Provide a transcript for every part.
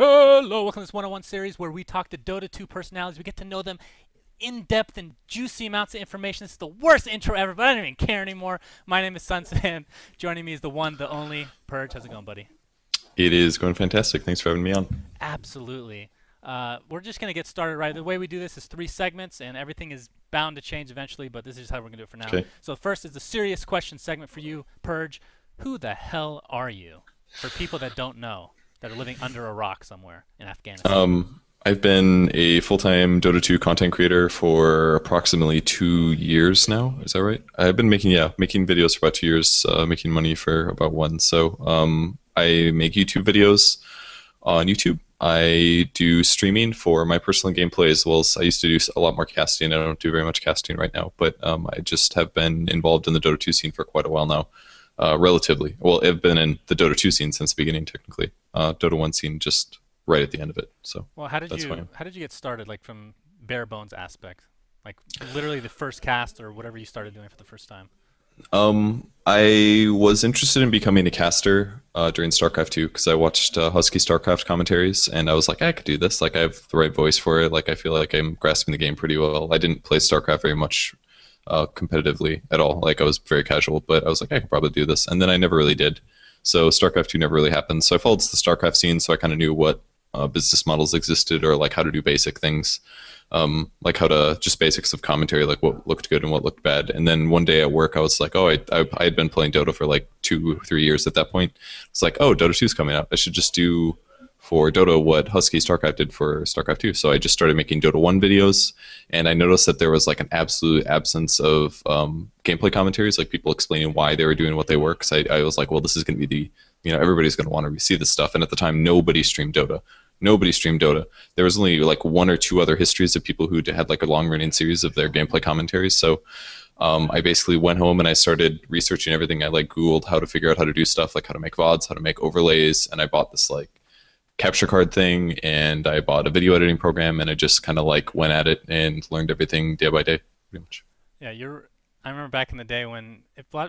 Hello, welcome to this 101 series where we talk to Dota 2 personalities. We get to know them in depth and juicy amounts of information. This is the worst intro ever, but I don't even care anymore. My name is SUNSfan. Joining me is the one, the only Purge. How's it going, buddy? It is going fantastic. Thanks for having me on. Absolutely. We're just going to get started right. The way we do this is 3 segments, and everything is bound to change eventually, but this is how we're going to do it for now. Okay. So first is the serious question segment for you, Purge. Who the hell are you? For people that don't know, that are living under a rock somewhere in Afghanistan. I've been a full-time Dota 2 content creator for approximately 2 years now. Is that right? I've been making videos for about 2 years, making money for about one. So I make YouTube videos on YouTube. I do streaming for my personal gameplay as well as I used to do a lot more casting. I don't do very much casting right now, but I just have been involved in the Dota 2 scene for quite a while now. Relatively. Well, I've been in the Dota 2 scene since the beginning, technically. Dota 1 scene just right at the end of it. So Well, how did that's you why. how did you get started, like from bare bones aspect, like literally the first cast or whatever you started doing for the first time? I was interested in becoming a caster during StarCraft 2 because I watched Husky StarCraft commentaries and I was like, I could do this. Like, I have the right voice for it. Like, I feel like I'm grasping the game pretty well. I didn't play StarCraft very much competitively at all. Like, I was very casual, but I was like, I could probably do this. And then I never really did. So StarCraft 2 never really happened. So I followed the StarCraft scene, so I kind of knew what business models existed or like how to do basic things, like how to just basics of commentary, like what looked good and what looked bad. And then one day at work, I was like, oh, I had been playing Dota for like 2-3 years at that point. It's like, oh, Dota 2 is coming out. I should just do for Dota what Husky StarCraft did for StarCraft 2. So I just started making Dota 1 videos, and I noticed that there was like an absolute absence of gameplay commentaries, like people explaining why they were doing what they were. Because I was like, well, this is going to be everybody's going to want to see this stuff. And at the time, nobody streamed Dota. Nobody streamed Dota. There was only like 1 or 2 other histories of people who had like a long-running series of their gameplay commentaries. So I basically went home and I started researching everything. I like Googled how to figure out how to do stuff, like how to make VODs, how to make overlays, and I bought this like capture card thing, and I bought a video editing program, and I just kind of like went at it and learned everything day by day, pretty much. Yeah, I remember back in the day when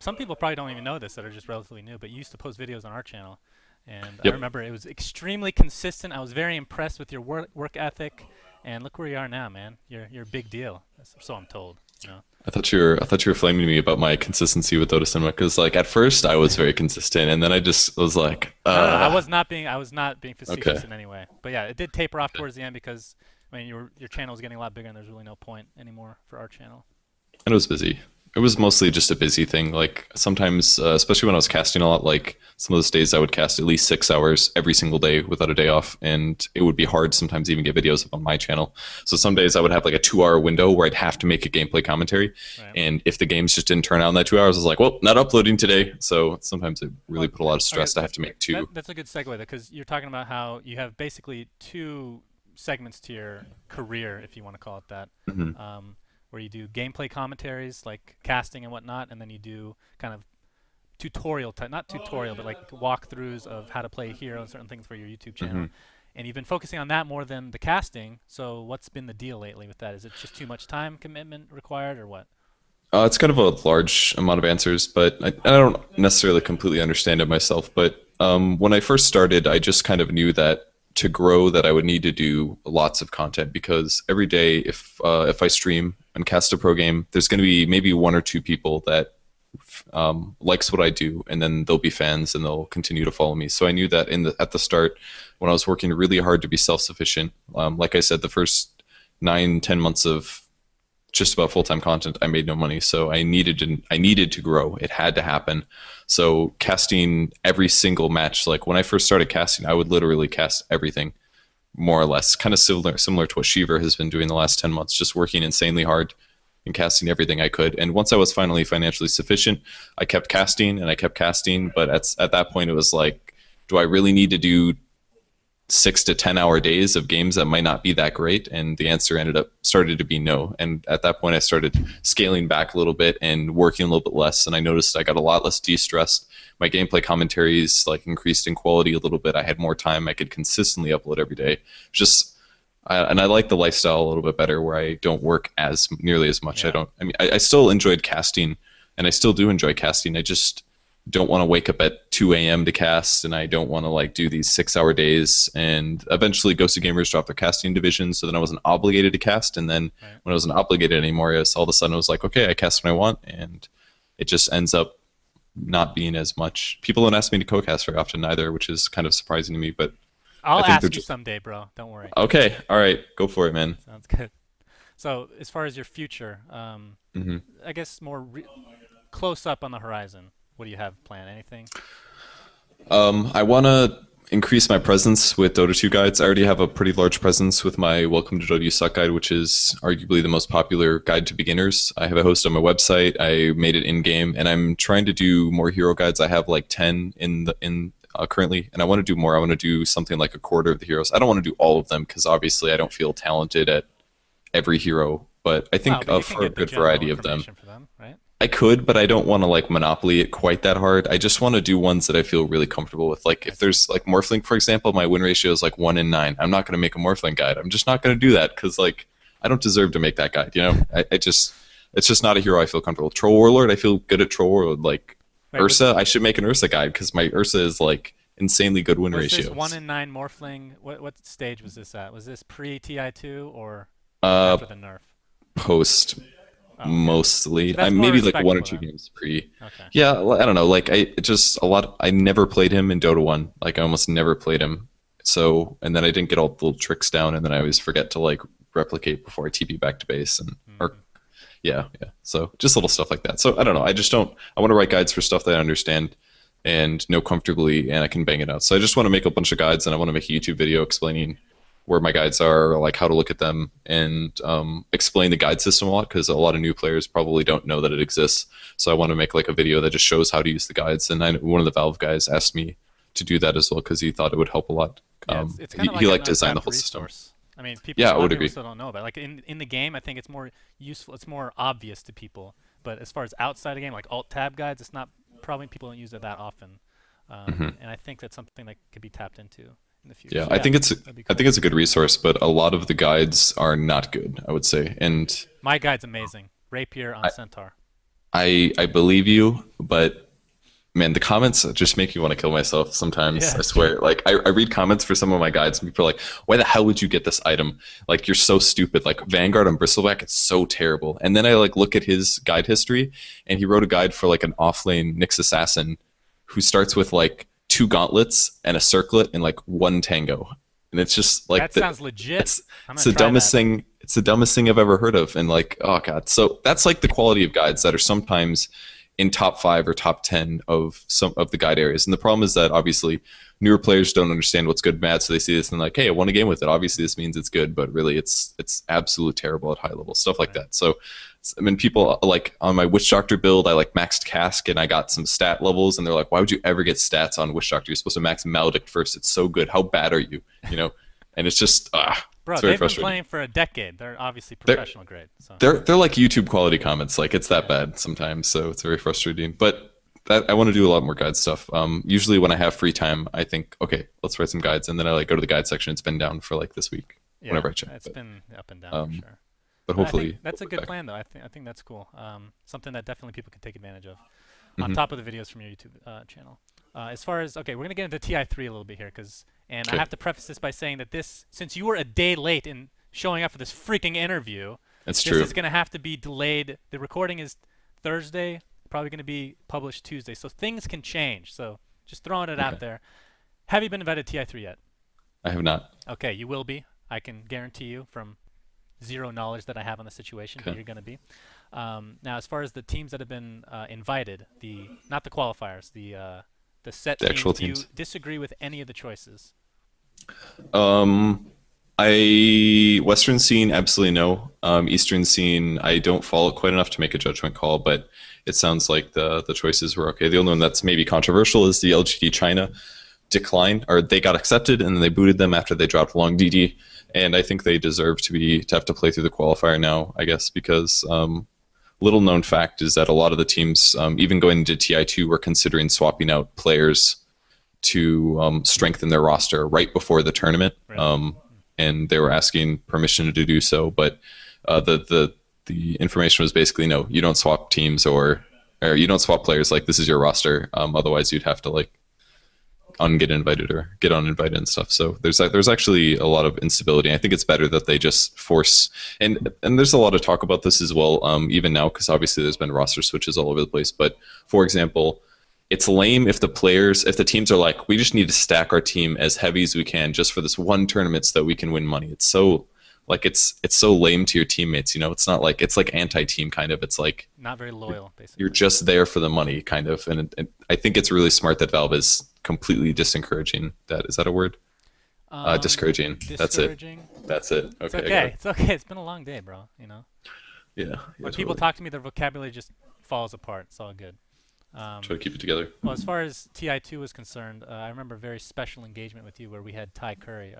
some people probably don't even know this that are just relatively new, but you used to post videos on our channel, and I Yep. remember it was extremely consistent. I was very impressed with your work ethic, and look where you are now, man. You're a big deal. So I'm told. You know. I thought you were flaming me about my consistency with Dotacinema because like at first I was very consistent, and then I just was like, No, I was not being okay. facetious in any way. But yeah, it did taper off towards the end because I mean your channel was getting a lot bigger, and there's really no point anymore for our channel. And it was busy. It was mostly just a busy thing. Like sometimes, especially when I was casting a lot, like some of those days I would cast at least 6 hours every single day without a day off, and it would be hard sometimes to even get videos up on my channel. So some days I would have like a 2 hour window where I'd have to make a gameplay commentary, Right. and if the games just didn't turn out in that 2 hours, I was like, well, not uploading today. So sometimes it really Well, put a lot of okay, stress to have to make two. that's a good segue because you're talking about how you have basically 2 segments to your career, if you want to call it that, Hmm. where you do gameplay commentaries like casting and whatnot, and then you do kind of tutorial type, not tutorial, but like walkthroughs of how to play a hero and certain things for your YouTube channel. Hmm. And you've been focusing on that more than the casting. So what's been the deal lately with that? Is it just too much time commitment required, or what? It's kind of a large amount of answers, but I don't necessarily completely understand it myself. But when I first started, I just kind of knew that to grow, that I would need to do lots of content because every day, if I stream and cast a pro game, there's going to be maybe 1 or 2 people that likes what I do, and then they'll be fans and they'll continue to follow me. So I knew that at the start, when I was working really hard to be self-sufficient, like I said, the first 9-10 months of just about full-time content, I made no money. So I needed to grow. It had to happen. So casting every single match, like when I first started casting, I would literally cast everything, more or less, kind of similar to what Shiver has been doing the last 10 months, just working insanely hard and casting everything I could. And once I was finally financially sufficient, I kept casting and I kept casting. But at that point, it was like, do I really need to do 6 to 10 hour days of games that might not be that great? And the answer started to be no. And at that point I started scaling back a little bit and working a little bit less, and I noticed I got a lot less de-stressed. My gameplay commentaries like increased in quality a little bit. I had more time. I could consistently upload every day. And I like the lifestyle a little bit better where I don't work as nearly as much. Yeah. I mean, I still enjoyed casting, and I still do enjoy casting. don't want to wake up at 2 a.m. to cast, and I don't want to like do these 6-hour days. And eventually Ghosted Gamers dropped their casting division, so then I wasn't obligated to cast. And then when I wasn't obligated anymore, all of a sudden I was like, okay, I cast when I want, and it just ends up not being as much. People don't ask me to co-cast very often either, which is kind of surprising to me, but I'll ask you someday, bro. Don't worry. Okay, all right, go for it, man. Sounds good. So as far as your future, I guess more close up on the horizon, what do you have planned? Anything? I want to increase my presence with Dota 2 guides. I already have a pretty large presence with my Welcome to Dota You Suck guide, which is arguably the most popular guide to beginners. I have a host on my website. I made it in-game, and I'm trying to do more hero guides. I have like 10 currently, and I want to do more. I want to do something like a quarter of the heroes. I don't want to do all of them because obviously I don't feel talented at every hero, but I think for a good variety of them. For them, right? I could, but I don't want to like monopoly it quite that hard. I just want to do ones that I feel really comfortable with. Like if there's like Morphling, for example, my win ratio is like 1 in 9. I'm not going to make a Morphling guide. I'm just not going to do that because like I don't deserve to make that guide. You know, it's just not a hero I feel comfortable with. Troll Warlord, I feel good at Troll Warlord. Like Ursa, I should make an Ursa guide because my Ursa is like insanely good win ratio. Was this 1 in 9 Morphling? What stage was this at? Was this pre TI2 or after the nerf? Post. Okay. Mostly, So maybe like 1 or 2 games pre. Okay. Yeah, I don't know. Like I never played him in Dota 1. Like I almost never played him. So and then I didn't get all the little tricks down, and then I always forget to like replicate before I TP back to base yeah. So just little stuff like that. So I don't know. I want to write guides for stuff that I understand and know comfortably, and I can bang it out. So I just want to make a bunch of guides, and I want to make a YouTube video explaining where my guides are, like how to look at them, and explain the guide system a lot because a lot of new players probably don't know that it exists. So I want to make like a video that just shows how to use the guides. And one of the Valve guys asked me to do that as well because he thought it would help a lot. Yeah, it's kind of like he designed the whole resource. system. I mean, a lot of people still don't know about it. Like in the game, I think it's more useful. It's more obvious to people. But as far as outside the game, like alt-tab guides, it's not probably people don't use it that often. And I think that's something that could be tapped into in the future. Yeah, so I think it's a good resource, but a lot of the guides are not good, I would say. And my guide's amazing. Rapier on Centaur. I believe you, but man, the comments just make me want to kill myself sometimes. Yeah, I swear. Like I read comments for some of my guides, and people are like, "Why the hell would you get this item? Like you're so stupid." Like Vanguard on Bristleback, it's so terrible. And then I like look at his guide history, and he wrote a guide for like an offlane Nyx assassin, who starts with like 2 gauntlets and a circlet and like 1 tango, and it's just like that sounds legit. It's the dumbest thing. It's the dumbest thing I've ever heard of, and like, oh god. So that's like the quality of guides that are sometimes in top 5 or top 10 of some of the guide areas. And the problem is that obviously newer players don't understand what's good and bad, so they see this and like, hey, I won a game with it. Obviously this means it's good, but really it's absolutely terrible at high level stuff like that. So I mean, people like on my Witch Doctor build, I like maxed Cask and I got some stat levels, and they're like, why would you ever get stats on Witch Doctor? You're supposed to max Maledict first. It's so good. How bad are you? You know, and it's just bro, they've been playing for a decade. They're obviously professional grade. So. They're like YouTube quality comments. Like it's that bad sometimes, so it's very frustrating. But I want to do a lot more guide stuff. Usually when I have free time, I think, okay, let's write some guides, and then I like go to the guide section. It's been down for like this week. Yeah, whenever I check. It's been up and down for sure. But hopefully that's a good plan, though. I think that's cool. Something that definitely people can take advantage of. On top of the videos from your YouTube channel. As far as we're gonna get into TI3 a little bit here, I have to preface this by saying that since you were a day late in showing up for this freaking interview, this is gonna have to be delayed. The recording is Thursday, probably gonna be published Tuesday, so things can change. So just throwing it out there. Have you been invited to TI3 yet? I have not. Okay, you will be. I can guarantee you from zero knowledge that I have on the situation that you're going to be. Now, as far as the teams that have been invited, not the qualifiers, the set teams, actual do teams. you disagree with any of the choices? Western scene, absolutely no. Eastern scene, I don't follow it quite enough to make a judgment call, but it sounds like the choices were okay. The only one that's maybe controversial is the LGD China decline, or they got accepted and then they booted them after they dropped long DD, and I think they deserve to have to play through the qualifier now, I guess, because little known fact is that a lot of the teams, even going into TI2, were considering swapping out players to strengthen their roster right before the tournament, and they were asking permission to do so, but the information was basically no, you don't swap teams or or you don't swap players. Like this is your roster. Otherwise, you'd have to like unget invited or get uninvited and stuff. So there's actually a lot of instability. I think it's better that they just force and there's a lot of talk about this as well. Even now, because obviously there's been roster switches all over the place. But for example, it's lame if the teams are like, we just need to stack our team as heavy as we can just for this one tournament so that we can win money. It's so like it's so lame to your teammates, you know. It's not like it's like anti-team kind of. It's like not very loyal, basically. You're just there for the money, kind of. And I think it's really smart that Valve is completely disencouraging that. Is that a word? Discouraging. That's it. That's it. Okay. It's okay. It's okay. It's been a long day, bro. You know. Yeah. When people talk to me, their vocabulary just falls apart. It's all good. Try to keep it together. Well, as far as TI2 is concerned, I remember a very special engagement with you where we had Ty Curry.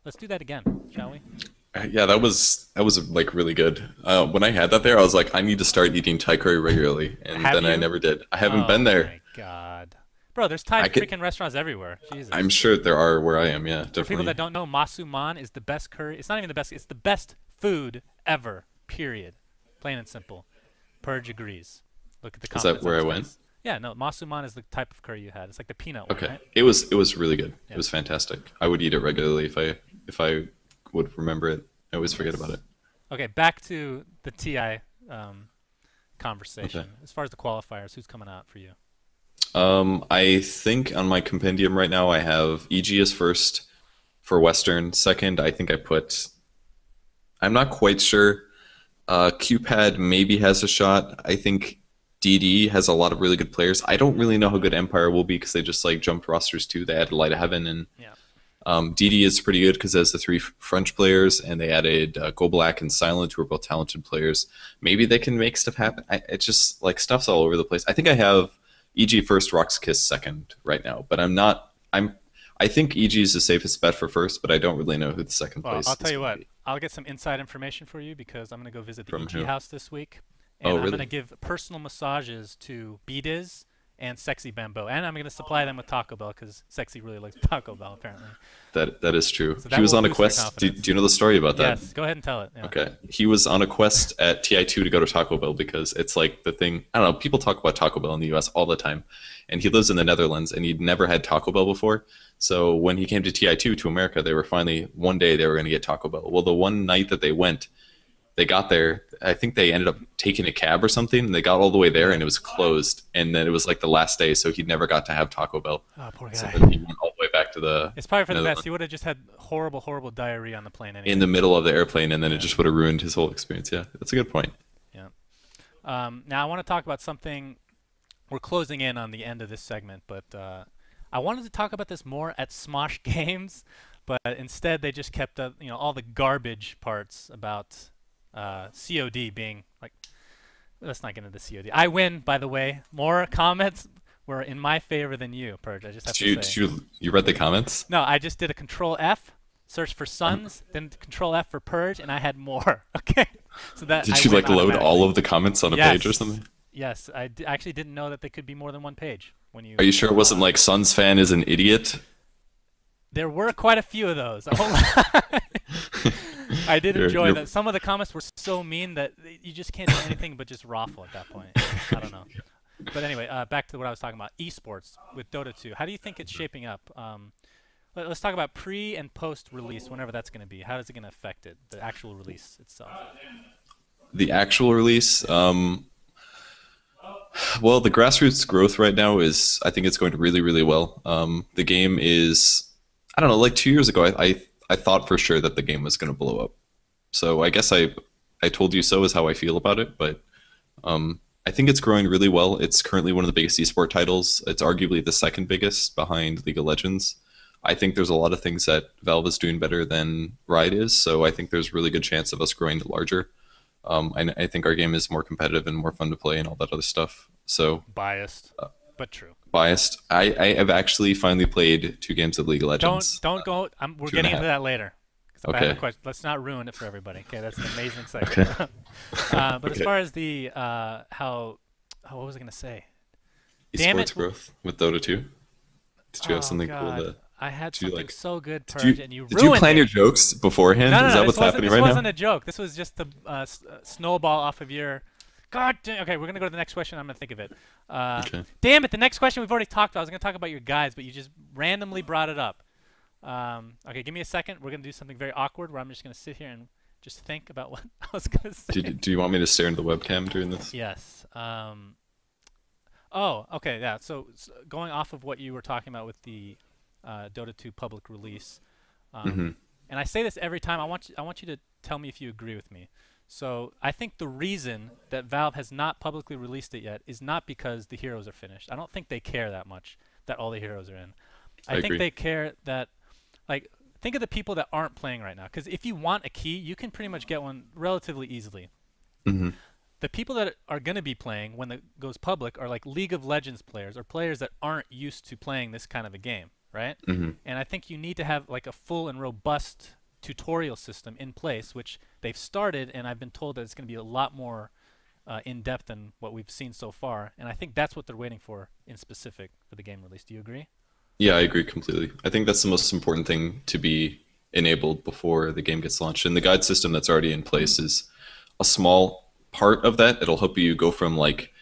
Let's do that again, shall we? Yeah, that was like really good. When I had that there, I was like, I need to start eating Thai curry regularly, and then I never did. I haven't been there. Oh my god, bro! There's Thai freaking restaurants everywhere. Jesus. I'm sure there are where I am. Yeah, definitely. For people that don't know, Masu Man is the best curry. It's not even the best. It's the best food ever. Period. Plain and simple. Purge agrees. Look at the comments. Is that where I went? Yeah, no, Masu Man is the type of curry you had. It's like the peanut one, right? It was really good. Yeah. It was fantastic. I would eat it regularly if I would remember it. I always forget about it. Okay, back to the TI conversation. Okay. As far as the qualifiers, who's coming out for you? I think on my compendium right now I have EG as first for Western. Second, I think I put. I'm not quite sure. QPad maybe has a shot. I think DD has a lot of really good players. I don't really know how good Empire will be because they just like jumped rosters too. They added Light of Heaven and DD is pretty good because it has the 3 French players and they added Go Black and Silent, who are both talented players. Maybe they can make stuff happen. It's just like stuff's all over the place. I think I have EG first, Rock's Kiss second right now, but I think EG is the safest bet for first, but I don't really know who the second place is. I'll tell you what. I'll get some inside information for you because I'm going to go visit the EG house this week. And I'm going to give personal massages to BDiz and Sexy Bamboo. And I'm going to supply them with Taco Bell because Sexy really likes Taco Bell, apparently. That is true. So he was on a quest. Do you know the story about that? Yes, go ahead and tell it. Yeah. Okay. He was on a quest at TI2 to go to Taco Bell because it's like the thing. I don't know. People talk about Taco Bell in the US all the time. And he lives in the Netherlands and he'd never had Taco Bell before. So when he came to TI2 to America, they were finally, one day they were going to get Taco Bell. Well, the one night that they went, they got there, I think they ended up taking a cab or something, and they got all the way there, and it was closed. And then it was like the last day, so he never got to have Taco Bell. Oh, poor guy. So then he went all the way back to the... It's probably for the best. He would have just had horrible, horrible diarrhea on the plane anyway. In the middle of the airplane, and then it just would have ruined his whole experience. Yeah, that's a good point. Yeah. Now, I want to talk about something... We're closing in on the end of this segment, but I wanted to talk about this more at Smosh Games, but instead they just kept all the garbage parts about... COD being like, let's not get into the COD. I win, by the way. More comments were in my favor than you, Purge. I just have to say. You read the comments? No, I just did a Control F, search for Suns, then Control F for Purge, and I had more. Okay, so that did you like load all of the comments on a page or something? Yes, I actually didn't know that they could be more than one page when you. Are you sure it wasn't like SUNSfan is an idiot? There were quite a few of those. I did enjoy that. Some of the comments were so mean that you just can't do anything but just raffle at that point. I don't know. But anyway, back to what I was talking about. Esports with Dota 2. How do you think it's shaping up? Let's talk about pre and post release, whenever that's going to be. How is it going to affect it, the actual release itself? The actual release? Well, the grassroots growth right now is, I think it's going really, really well. The game is, I don't know, like 2 years ago, I thought for sure that the game was going to blow up. So I guess I told you so is how I feel about it. But I think it's growing really well. It's currently one of the biggest esport titles. It's arguably the second biggest behind League of Legends. I think there's a lot of things that Valve is doing better than Riot is. So I think there's a really good chance of us growing larger. I think our game is more competitive and more fun to play and all that other stuff. So biased, but true. Biased. I have actually finally played 2 games of League of Legends. Don't go. We're getting into that later. Okay. Let's not ruin it for everybody. Okay, that's an amazing segment. Okay. But as far as the what was I gonna say? Esports growth with Dota 2. Did you have something cool that? I had something so good, Purge, and you ruined it. Did you plan your jokes beforehand? No, is that what's happening right now? This wasn't a joke. This was just a snowball off of your God damn. Okay, we're gonna go to the next question. I'm gonna think of it. Okay. Damn it! The next question we've already talked about. I was gonna talk about your guys, but you just randomly brought it up. Okay, give me a second. We're gonna do something very awkward where I'm just gonna sit here and just think about what I was gonna say. Do you want me to stare into the webcam during this? Yes. Oh, okay, yeah. So, going off of what you were talking about with the Dota 2 public release, Mm-hmm. and I say this every time. I want you to tell me if you agree with me. So I think the reason that Valve has not publicly released it yet is not because the heroes are finished. I don't think they care that much that all the heroes are in. I think agree. they care that, like, think of the people that aren't playing right now. Because if you want a key, you can pretty much get one relatively easily. Mm-hmm. The people that are going to be playing when it goes public are like League of Legends players or players that aren't used to playing this kind of a game, right? Mm-hmm. And I think you need to have like a full and robust tutorial system in place, which they've started, and I've been told that it's going to be a lot more in-depth than what we've seen so far. And I think that's what they're waiting for in specific for the game release. Do you agree? Yeah, I agree completely. I think that's the most important thing to be enabled before the game gets launched. And the guide system that's already in place is a small part of that. It'll help you go from like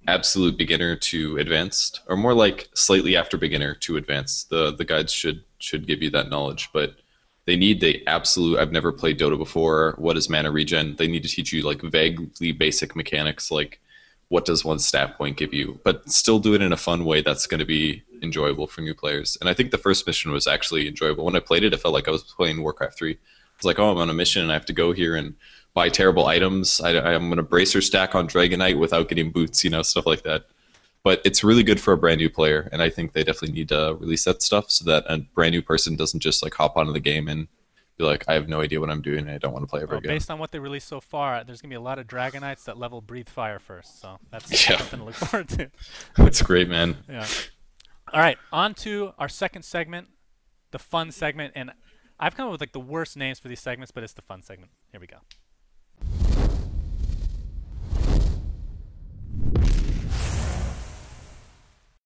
absolute beginner to advanced, or more like slightly after beginner to advanced. The guides should give you that knowledge, but they need the absolute. I've never played Dota before. What is mana regen? They need to teach you like vaguely basic mechanics, like what does one stat point give you, but still do it in a fun way that's going to be enjoyable for new players. And I think the first mission was actually enjoyable. When I played it, I felt like I was playing Warcraft 3. It's like, oh, I'm on a mission and I have to go here and buy terrible items. I'm going to bracer stack on Dragonite without getting boots, stuff like that. But it's really good for a brand new player, and I think they definitely need to release that stuff so that a brand new person doesn't just like hop onto the game and be like, I have no idea what I'm doing and I don't want to play ever again. Based on what they released so far, there's going to be a lot of Dragonites that level Breathe Fire first, so that's Yeah. something to look forward to. That's great, man. Yeah. All right, on to our second segment, the fun segment, and I've come up with like the worst names for these segments, but it's the fun segment. Here we go.